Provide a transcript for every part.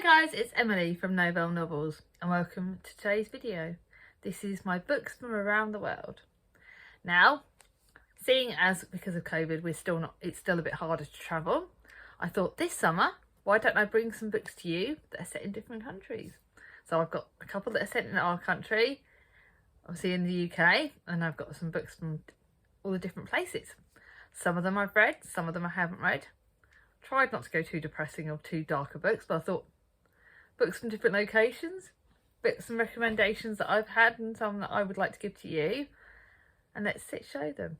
Hi guys, it's Emily from Nobel Novels and welcome to today's video. This is my books from around the world. Now, seeing as because of COVID it's still a bit harder to travel, I thought this summer, why don't I bring some books to you that are set in different countries? So I've got a couple that are set in our country, obviously in the UK, and I've got some books from all the different places. Some of them I've read, some of them I haven't read. Tried not to go too depressing or too darker books, but I thought books from different locations, books and recommendations that I've had and some that I would like to give to you, and let's show them.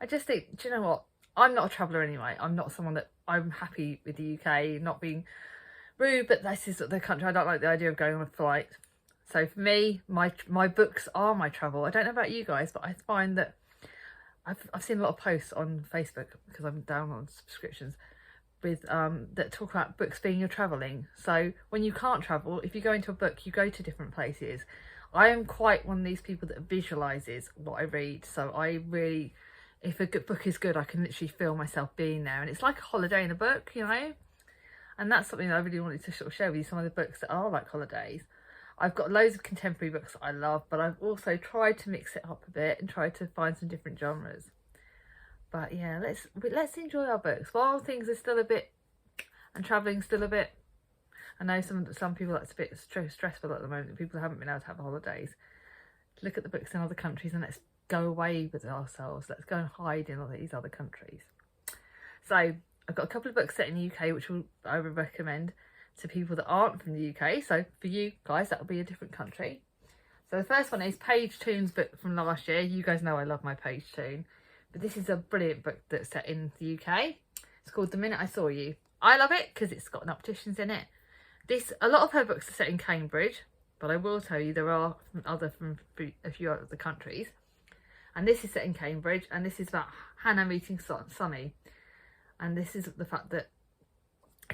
I just think, do you know what? I'm not a traveller anyway. I'm not someone that, I'm happy with the UK, not being rude, but this is the country. I don't like the idea of going on a flight. So for me, my books are my travel. I don't know about you guys, but I find that I've seen a lot of posts on Facebook because I'm down on subscriptions with that talk about books being your travelling. So when you can't travel, if you go into a book, you go to different places. I am quite one of these people that visualises what I read. So I really, if a good book is good, I can literally feel myself being there, and it's like a holiday in a book, you know. And that's something that I really wanted to sort of share with you, some of the books that are like holidays. I've got loads of contemporary books that I love, but I've also tried to mix it up a bit and try to find some different genres. But yeah, let's enjoy our books while things are still a bit, and travelling's still a bit. I know some people that's a bit stressful at the moment. People haven't been able to have holidays. Look at the books in other countries and let's go away with ourselves. Let's go and hide in all these other countries. So I've got a couple of books set in the UK, which I would recommend to people that aren't from the UK. So for you guys, that will be a different country. So the first one is Paige Toon's book from last year. You guys know I love my Paige Toon. But this is a brilliant book that's set in the UK. It's called The Minute I Saw You. I love it because it's got opticians in it. A lot of her books are set in Cambridge, but I will tell you there are from a few other countries. And this is set in Cambridge, and this is about Hannah meeting Sonny. And this is the fact that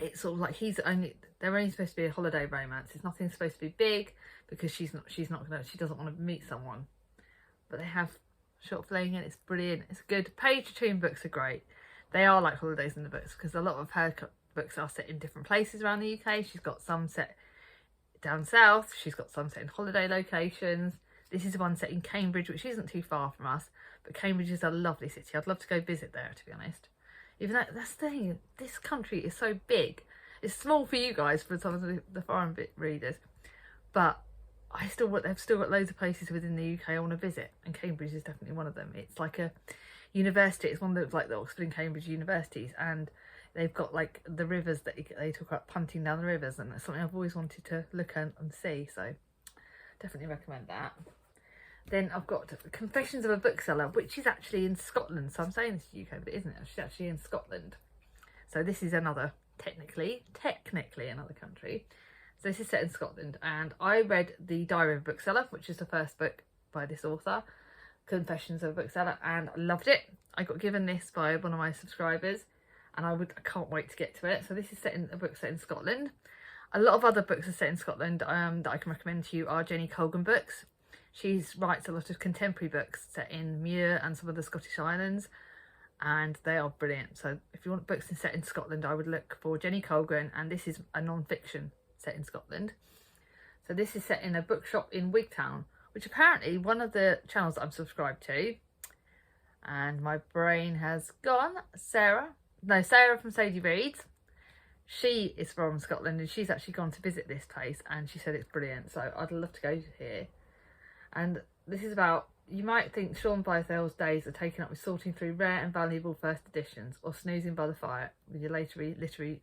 it's sort of like they're only supposed to be a holiday romance. It's nothing supposed to be big because she doesn't want to meet someone. But they have short fling and it's brilliant. It's good. Paige Toon books are great. They are like holidays in the books because a lot of her books are set in different places around the UK. She's got some set down south. She's got some set in holiday locations. This is one set in Cambridge, which isn't too far from us, but Cambridge is a lovely city. I'd love to go visit there, to be honest. Even though that's the thing, this country is so big. It's small for you guys, for some of the foreign readers, but they've still got loads of places within the UK I want to visit, and Cambridge is definitely one of them. It's like a university. It's one of those, like the Oxford and Cambridge universities, and they've got like the rivers that they talk about, punting down the rivers, and that's something I've always wanted to look at and see. So definitely recommend that. Then I've got Confessions of a Bookseller, which is actually in Scotland. So I'm saying this to UK, but isn't it? She's actually in Scotland. So this is another technically another country. So this is set in Scotland, and I read The Diary of a Bookseller, which is the first book by this author, Confessions of a Bookseller, and I loved it. I got given this by one of my subscribers, and I can't wait to get to it. So this is a book set in Scotland. A lot of other books are set in Scotland that I can recommend to you are Jenny Colgan books. She writes a lot of contemporary books set in Muir and some of the Scottish islands, and they are brilliant. So if you want books set in Scotland, I would look for Jenny Colgan, and this is a non-fiction set in Scotland. So this is set in a bookshop in Wigtown, which apparently one of the channels that I'm subscribed to, and my brain has gone, Sarah from Sadie Reads. She is from Scotland, and she's actually gone to visit this place, and she said it's brilliant. So I'd love to go here. And this is about, you might think Sean Bytheld's days are taken up with sorting through rare and valuable first editions or snoozing by the fire with your literary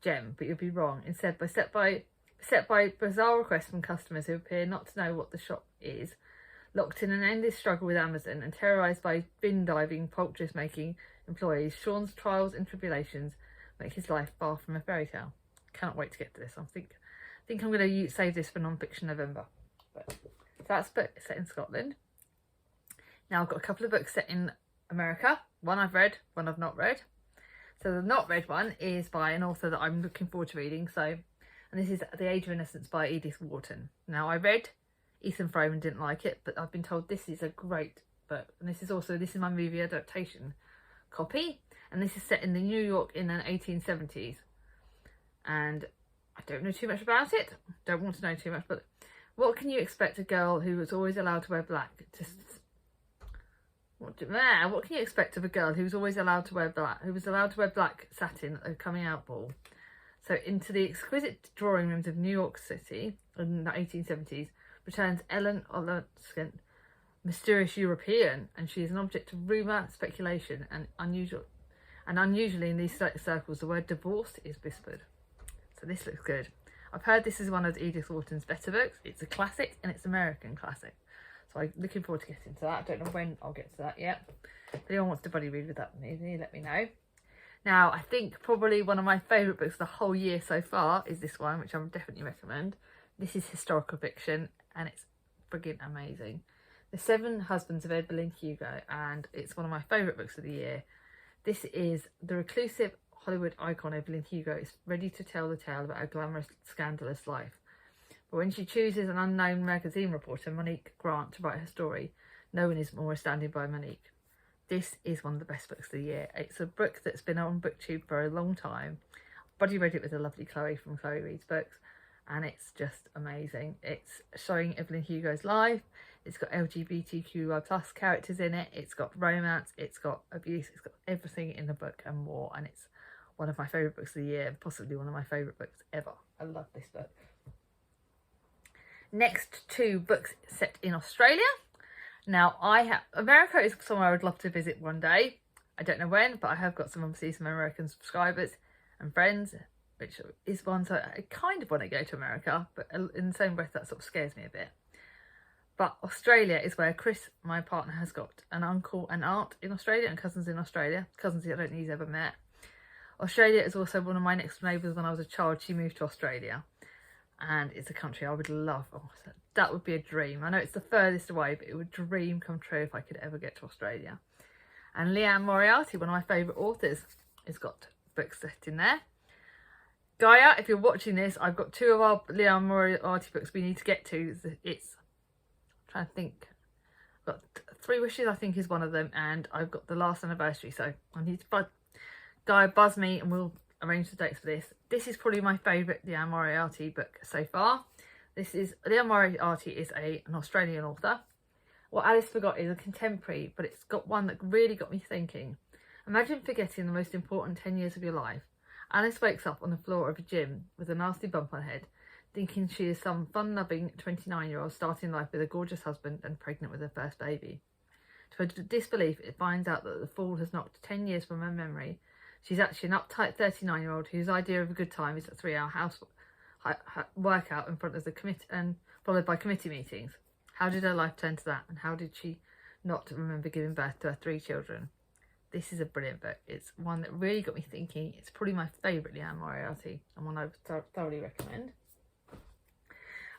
gem, but you'll be wrong. Instead, set by bizarre requests from customers who appear not to know what the shop is, locked in an endless struggle with Amazon and terrorised by bin diving, poultice making employees, Sean's trials and tribulations make his life far from a fairy tale. Cannot wait to get to this. I think I'm going to save this for non-fiction November. But so that's book set in Scotland. Now I've got a couple of books set in America. One I've read, one I've not read. So the not read one is by an author that I'm looking forward to reading. And this is The Age of Innocence by Edith Wharton. Now I read Ethan Frome and didn't like it, but I've been told this is a great book. And this is my movie adaptation copy. And this is set in the New York in the 1870s. And I don't know too much about it. Don't want to know too much, but what can you expect a girl who was always allowed to wear black to... What can you expect of a girl who was always allowed to wear black, who was allowed to wear black satin at a coming out ball? So into the exquisite drawing rooms of New York City in the 1870s returns Ellen Olenskent, mysterious European, and she is an object of rumour, speculation, and unusually in these circles the word divorce is whispered. So this looks good. I've heard this is one of Edith Wharton's better books. It's a classic, and it's an American classic. So I'm looking forward to getting to that. I don't know when I'll get to that yet. If anyone wants to buddy read with that, let me know. Now, I think probably one of my favourite books of the whole year so far is this one, which I would definitely recommend. This is historical fiction, and it's friggin' amazing. The Seven Husbands of Evelyn Hugo, and it's one of my favourite books of the year. This is the reclusive Hollywood icon Evelyn Hugo is ready to tell the tale about her glamorous, scandalous life. But when she chooses an unknown magazine reporter, Monique Grant, to write her story, no one is more standing by Monique. This is one of the best books of the year. It's a book that's been on BookTube for a long time. Buddy read it with a lovely Chloe from Chloe Reads Books, and it's just amazing. It's showing Evelyn Hugo's life. It's got LGBTQI+ characters in it. It's got romance. It's got abuse. It's got everything in the book and more. And it's one of my favourite books of the year, and possibly one of my favourite books ever. I love this book. Next, two books set in Australia. Now, America is somewhere I would love to visit one day. I don't know when, but I have got some American subscribers and friends, which is one, so I kind of want to go to America, but in the same breath that sort of scares me a bit. But Australia is where Chris, my partner, has got an uncle and aunt in Australia and cousins in Australia. Cousins I don't think he's ever met. Australia is also one of my next neighbours. When I was a child, she moved to Australia. And it's a country I would love. Oh, so that would be a dream. I know it's the furthest away, but it would a dream come true if I could ever get to Australia. And Leanne Moriarty, one of my favourite authors, has got books set in there. Gaia, if you're watching this, I've got two of our Leanne Moriarty books we need to get to. It's, I'm trying to think, I've got Three Wishes, I think, is one of them, and I've got The Last Anniversary, so I need to Gaia, buzz me and we'll arrange the dates for this. This is probably my favourite Leanne Moriarty book so far. Leanne Moriarty is an Australian author. What Alice Forgot is a contemporary, but it's got one that really got me thinking. Imagine forgetting the most important 10 years of your life. Alice wakes up on the floor of a gym with a nasty bump on her head, thinking she is some fun-loving 29-year-old starting life with a gorgeous husband and pregnant with her first baby. To her disbelief, it finds out that the fall has knocked 10 years from her memory. She's actually an uptight 39-year-old whose idea of a good time is a 3-hour house workout in front of the committee and followed by committee meetings. How did her life turn to that, and how did she not remember giving birth to her 3 children? This is a brilliant book. It's one that really got me thinking. It's probably my favourite Leanne Moriarty, and one I would thoroughly recommend.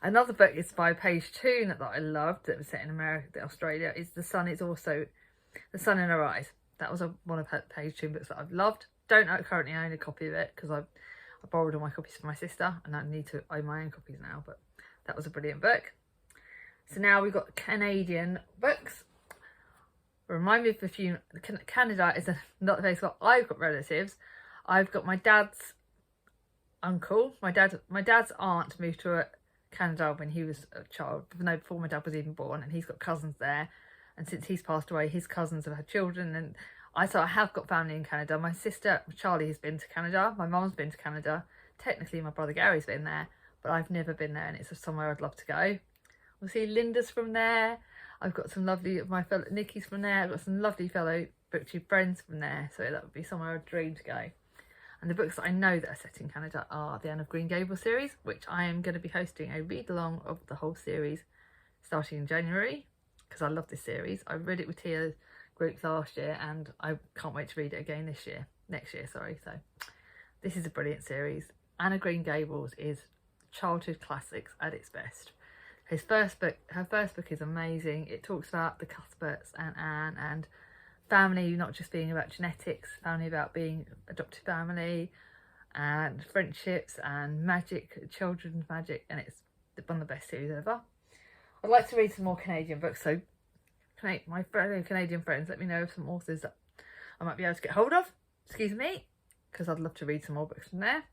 Another book is by Page Toon that I loved, that was set in Australia, is The Sun in Her Eyes. That was one of her Page Toon books that I've loved. Don't currently own a copy of it because I borrowed all my copies from my sister and I need to own my own copies now, but that was a brilliant book. So now we've got Canadian books. Remind me of a few. Canada is not a place where I've got relatives. I've got my dad's uncle. My dad's aunt moved to Canada when he was a child, before my dad was even born, and he's got cousins there. And since he's passed away, his cousins have had children, and I have got family in Canada. My sister Charlie has been to Canada. My mum's been to Canada. Technically, my brother Gary's been there, but I've never been there, and it's somewhere I'd love to go. We'll see Linda's from there. I've got some lovely, my fellow Nikki's from there. I've got some lovely fellow BookTube friends from there, so that would be somewhere I'd dream to go. And the books that I know that are set in Canada are the Anne of Green Gables series, which I am going to be hosting a read-along of the whole series starting in January, because I love this series. I read it with Tia's group last year, and I can't wait to read it again next year. So this is a brilliant series. Anne of Green Gables is childhood classics at its best. Her first book is amazing. It talks about the Cuthberts and Anne, and family not just being about genetics, family about being adopted family, and friendships and magic, children's magic, and it's one of the best series ever. I'd like to read some more Canadian books, so my fellow Canadian friends, let me know of some authors that I might be able to get hold of, excuse me, because I'd love to read some more books from there.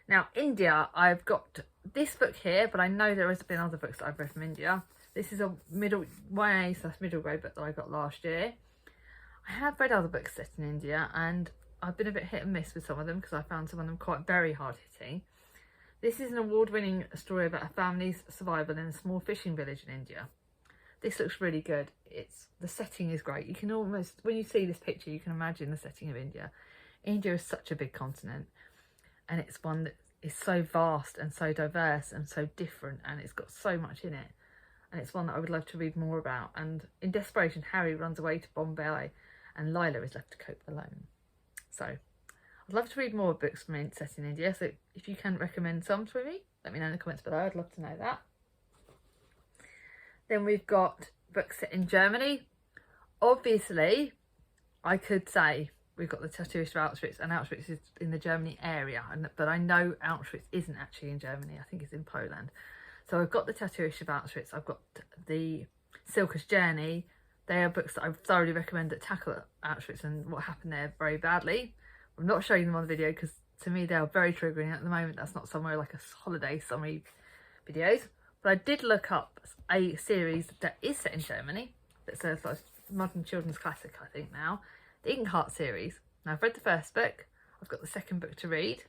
Now, India, I've got this book here, but I know there has been other books that I've read from India. This is a YA/middle grade book that I got last year. I have read other books set in India, and I've been a bit hit and miss with some of them because I found some of them quite very hard hitting. This is an award-winning story about a family's survival in a small fishing village in India. This looks really good. The setting is great. You can almost, when you see this picture, you can imagine the setting of India. India is such a big continent, and it's one that is so vast and so diverse and so different, and it's got so much in it. And it's one that I would love to read more about. And in desperation, Harry runs away to Bombay and Lila is left to cope alone. So I'd love to read more books from set in India. So if you can recommend some to me, let me know in the comments below. I'd love to know that. Then we've got books set in Germany. Obviously, I could say we've got the Tattooist of Auschwitz, and Auschwitz is in the Germany area. But I know Auschwitz isn't actually in Germany. I think it's in Poland. So I've got the Tattooist of Auschwitz, I've got the Silka's Journey. They are books that I thoroughly recommend that tackle Auschwitz and what happened there very badly. I'm not showing them on the video because to me they are very triggering at the moment. That's not somewhere like a holiday summary videos. But I did look up a series that is set in Germany. That's a like modern children's classic, I think now. The Inkheart series. Now I've read the first book. I've got the second book to read.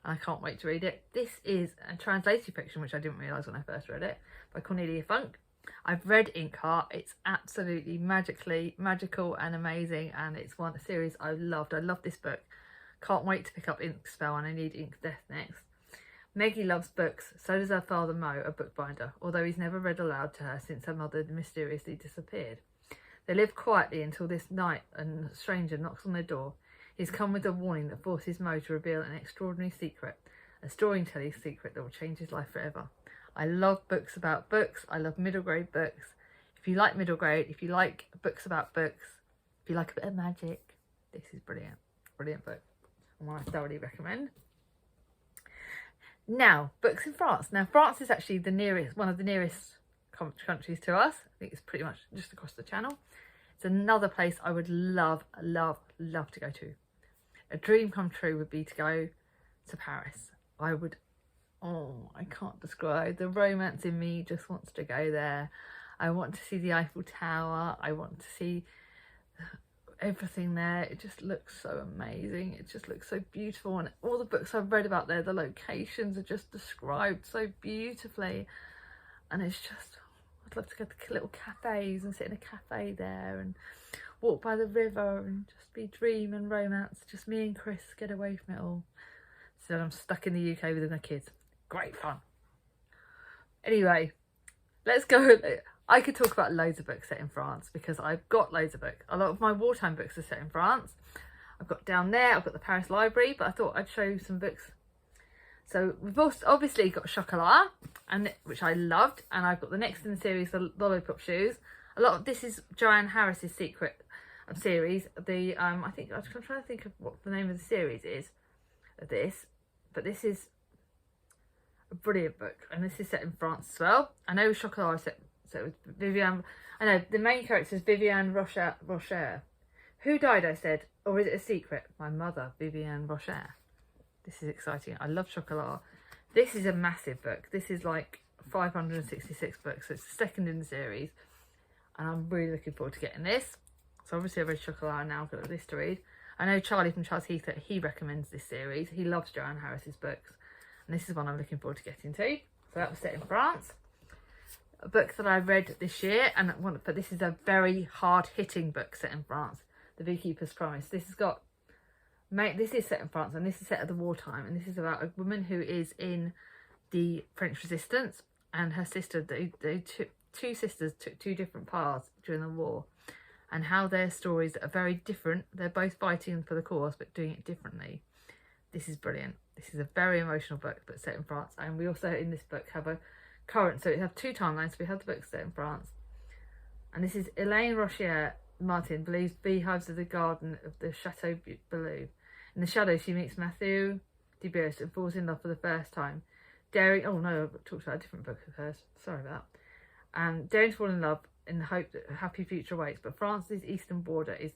I can't wait to read it. This is a translated fiction, which I didn't realise when I first read it, by Cornelia Funk. I've read Inkheart. It's absolutely magical and amazing, and it's a series I loved. I love this book. Can't wait to pick up Ink Spell, and I need Ink Death next. Meggie loves books. So does her father Mo, a bookbinder, although he's never read aloud to her since her mother mysteriously disappeared. They live quietly until this night and a stranger knocks on their door. He's come with a warning that forces Mo to reveal an extraordinary secret, a storytelling secret that will change his life forever. I love books about books. I love middle grade books. If you like middle grade, if you like books about books, if you like a bit of magic, this is brilliant. Brilliant book. And one I thoroughly recommend. Now, books in France. Now, France is actually one of the nearest countries to us. I think it's pretty much just across the channel. It's another place I would love to go to. A dream come true would be to go to Paris. I can't describe. The romance in me just wants to go there. I want to see the Eiffel Tower. I want to see everything there. It just looks so amazing. It just looks so beautiful. And all the books I've read about there, the locations are just described so beautifully. And it's just, I'd love to go to little cafes and sit in a cafe there and walk by the river and just be dream and romance. Just me and Chris get away from it all. So I'm stuck in the UK with my kids. Great fun. Anyway, let's go. I could talk about loads of books set in France because I've got loads of books. A lot of my wartime books are set in France. I've got down there, I've got the Paris Library, but I thought I'd show you some books. So we've also obviously got Chocolat, which I loved, and I've got the next in the series, the Lollipop Shoes. This is Joanne Harris's secret series. I think I'm trying to think of what the name of the series is of this, but this is a brilliant book, and this is set in France as well. I know Chocolat is set with Viviane. I know the main character is Viviane Rocher. Who died? I said, or is it a secret? My mother, Viviane Rocher. This is exciting. I love Chocolat. This is a massive book. This is like 566 books. So it's the second in the series. And I'm really looking forward to getting this. So obviously I've read Chocolat and now I've got this to read. I know Charlie from Charles Heath, he recommends this series. He loves Joanne Harris's books. And this is one I'm looking forward to getting to. So that was set in France. A book that I read this year. But this is a very hard-hitting book set in France. The Beekeepers Promised. This is set in France, and this is set at the wartime, and this is about a woman who is in the French resistance, and her sister, two sisters took two different paths during the war, and how their stories are very different. They're both fighting for the cause, but doing it differently. This is brilliant. This is a very emotional book, but set in France, and we also, in this book, have a current, so we have two timelines. So we have the book set in France, and this is Elaine Rocher Martin believes beehives are the garden of the Chateau Belou. In the shadows, she meets Mathieu Debius and falls in love for the first time. Oh no, I talked about a different book of hers. Sorry about that. Daring to fall in love in the hope that a happy future awaits. But France's eastern border is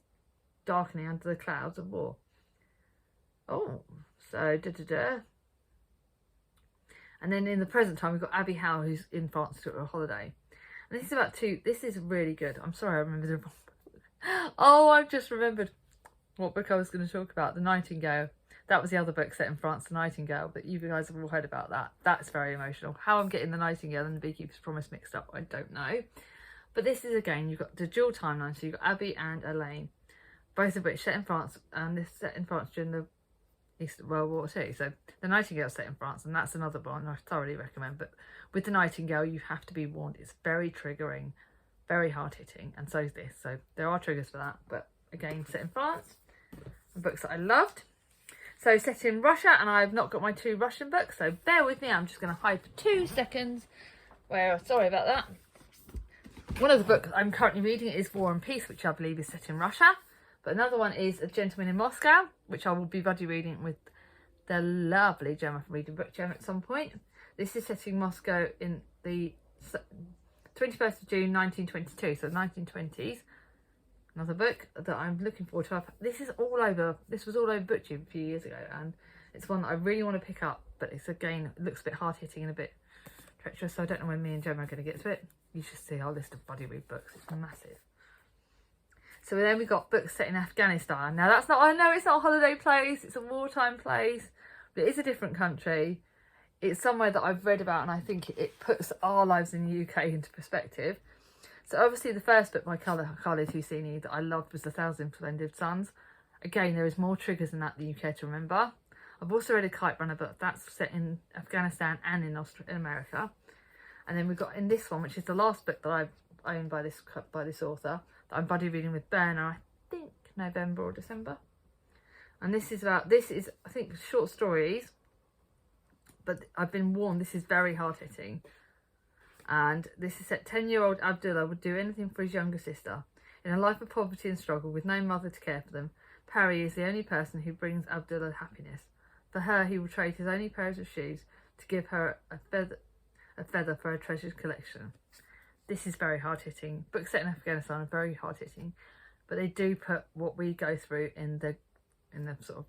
darkening under the clouds of war. Oh, so And then in the present time, we've got Abby Howe, who's in France to a holiday. And this is about this is really good. I'm sorry, I remember the wrong book. Oh, I've just remembered what book I was going to talk about, The Nightingale. That was the other book set in France, The Nightingale, but you guys have all heard about that. That's very emotional. How I'm getting The Nightingale and The Beekeepers Promised mixed up, I don't know. But this is, again, you've got the dual timeline, so you've got Abby and Elaine, both of which set in France, and this is set in France during the World War II. So The Nightingale set in France, and that's another one I thoroughly recommend. But with The Nightingale, you have to be warned. It's very triggering, very hard-hitting, and so is this. So there are triggers for that, but again, set in France. The books that I loved. So set in Russia, and I've not got my 2 Russian books, so bear with me. I'm just going to hide for 2 seconds. Well, sorry about that. One of the books I'm currently reading is War and Peace, which I believe is set in Russia. But another one is A Gentleman in Moscow, which I will be buddy reading with the lovely Gemma from Reading Book Gem at some point. This is set in Moscow in the 21st of June 1922, so 1920s. Another book that I'm looking forward to. This was all over BookTube a few years ago, and it's one that I really want to pick up, but it's, again, it looks a bit hard-hitting and a bit treacherous, so I don't know when me and Gemma are going to get to it. You should see our list of buddy read books. It's massive. So then we got books set in Afghanistan. Now that's not, I know it's not a holiday place, it's a wartime place, but it is a different country. It's somewhere that I've read about, and I think it puts our lives in the UK into perspective. So obviously the first book by Khaled Hosseini that I loved was The Thousand Splendid Suns. Again, there is more triggers in that than you care to remember. I've also read a Kite Runner book that's set in Afghanistan and in America. And then we've got in this one, which is the last book that I've owned by this author, that I'm buddy reading with Berna, I think November or December. And this is, I think, short stories, but I've been warned this is very hard-hitting. And this is set 10-year-old Abdullah would do anything for his younger sister. In a life of poverty and struggle with no mother to care for them, Parry is the only person who brings Abdullah happiness. For her, he will trade his only pairs of shoes to give her a feather for her treasured collection. This is very hard-hitting. Books set in Afghanistan are very hard-hitting, but they do put what we go through in the sort of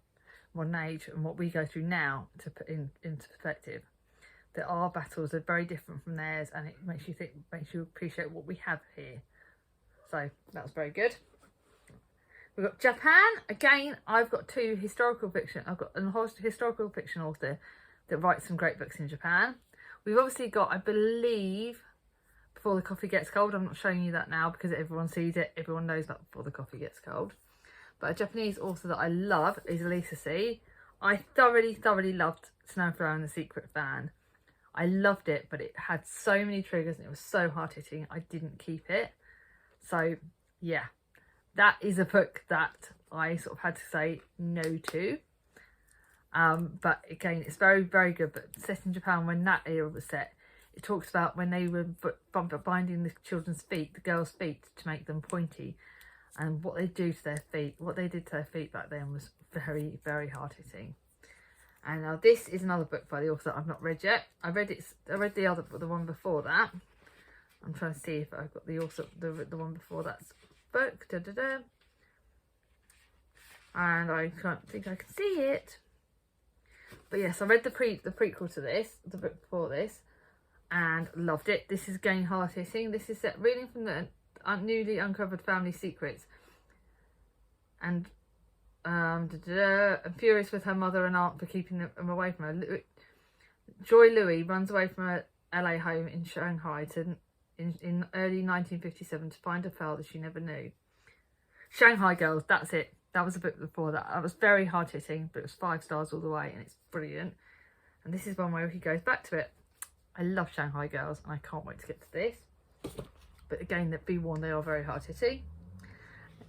modern age and what we go through now to put into perspective. That our battles are very different from theirs, and it makes you appreciate what we have here. So that was very good. We've got Japan. Again, I've got 2 historical fiction. I've got a historical fiction author that writes some great books in Japan. We've obviously got, I believe, Before the Coffee Gets Cold. I'm not showing you that now because everyone sees it. Everyone knows about Before the Coffee Gets Cold. But a Japanese author that I love is Lisa C. I thoroughly loved Snowflower and the Secret Fan. I loved it, but it had so many triggers and it was so hard-hitting, I didn't keep it. So, yeah, that is a book that I sort of had to say no to. But again, it's very, very good. But set in Japan, when that era was set, it talks about when they were binding the children's feet, the girls' feet, to make them pointy, and what they do to their feet. What they did to their feet back then was very, very hard-hitting. And now this is another book by the author that I've not read yet. I read the one before that. I'm trying to see if I've got the one before that book. And I can't think I can see it. But yes, I read the prequel to this, the book before this, and loved it. This is again hard-hitting. This is set reading from the newly uncovered family secrets. And and furious with her mother and aunt for keeping them away from her, Joy Louis runs away from her LA home in Shanghai in early 1957 to find a father she never knew. Shanghai Girls, that's it. That was a book before that. That was very hard-hitting, but it was 5 stars all the way, and it's brilliant. And this is one where he goes back to it. I love Shanghai Girls, and I can't wait to get to this. But again, be warned, they are very hard-hitting.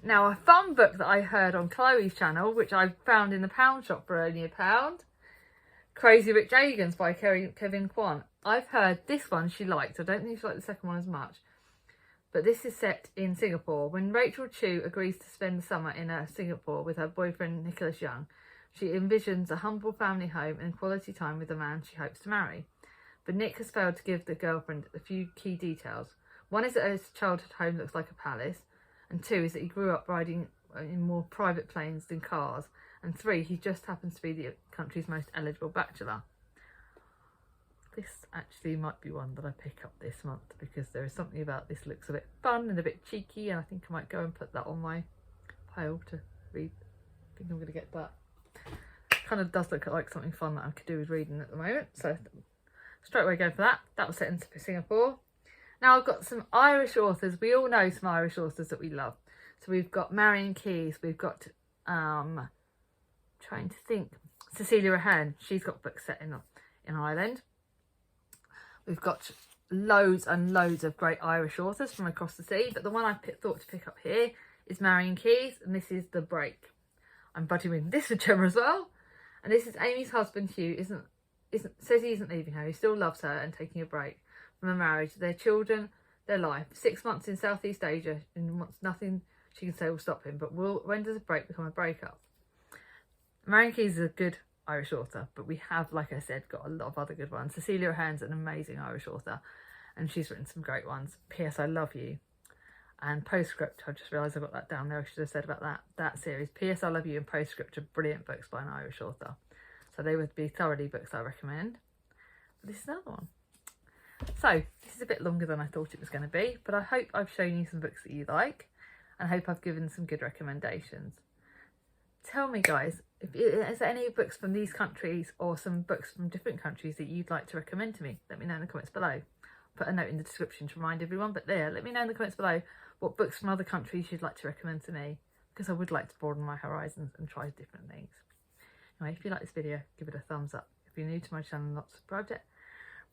Now, a fun book that I heard on Chloe's channel, which I found in the pound shop for only £1, Crazy Rich Asians by Kevin Kwan. I've heard this one she liked. I don't think she liked the second one as much. But this is set in Singapore. When Rachel Chu agrees to spend the summer in Singapore with her boyfriend Nicholas Young, she envisions a humble family home and quality time with the man she hopes to marry. But Nick has failed to give the girlfriend a few key details. One is that his childhood home looks like a palace. And 2 is that he grew up riding in more private planes than cars. And 3, he just happens to be the country's most eligible bachelor. this actually might be one that I pick up this month, because there is something about this looks a bit fun and a bit cheeky, and I think I might go and put that on my pile to read. I think I'm going to get that. Kind of does look like something fun that I could do with reading at the moment, so straight away go for that. That was set in Singapore. Now I've got some Irish authors. We all know some Irish authors that we love. So we've got Marion Keyes, we've got trying to think, Cecilia Ahern. She's got books set in Ireland. We've got loads and loads of great Irish authors from across the sea, but the one I thought to pick up here is Marion Keyes, and this is The Break. I'm buddying with this for Gemma as well, and this is Amy's husband Hugh says he isn't leaving her. He still loves her and taking a break from a marriage, their children, their life. 6 months in Southeast Asia, and wants nothing she can say will stop him. But when does a break become a breakup? Marion Keyes is a good Irish author, but we have, like I said, got a lot of other good ones. Cecilia Ahern's an amazing Irish author, and she's written some great ones. P.S. I Love You and Postscript. I just realised I got that down there. I should have said about that series. P.S. I Love You and Postscript are brilliant books by an Irish author, so they would be thoroughly books I recommend. But this is another one. So this is a bit longer than I thought it was going to be, but I hope I've shown you some books that you like, and I hope I've given some good recommendations. Tell me, guys, is there any books from these countries or some books from different countries that you'd like to recommend to me? Let me know in the comments below. Put a note in the description to remind everyone, but let me know in the comments below what books from other countries you'd like to recommend to me, because I would like to broaden my horizons and try different things. Anyway, if you like this video, give it a thumbs up. If you're new to my channel and not subscribed yet,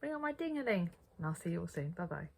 ring on my ding-a-ling, and I'll see you all soon. Bye bye.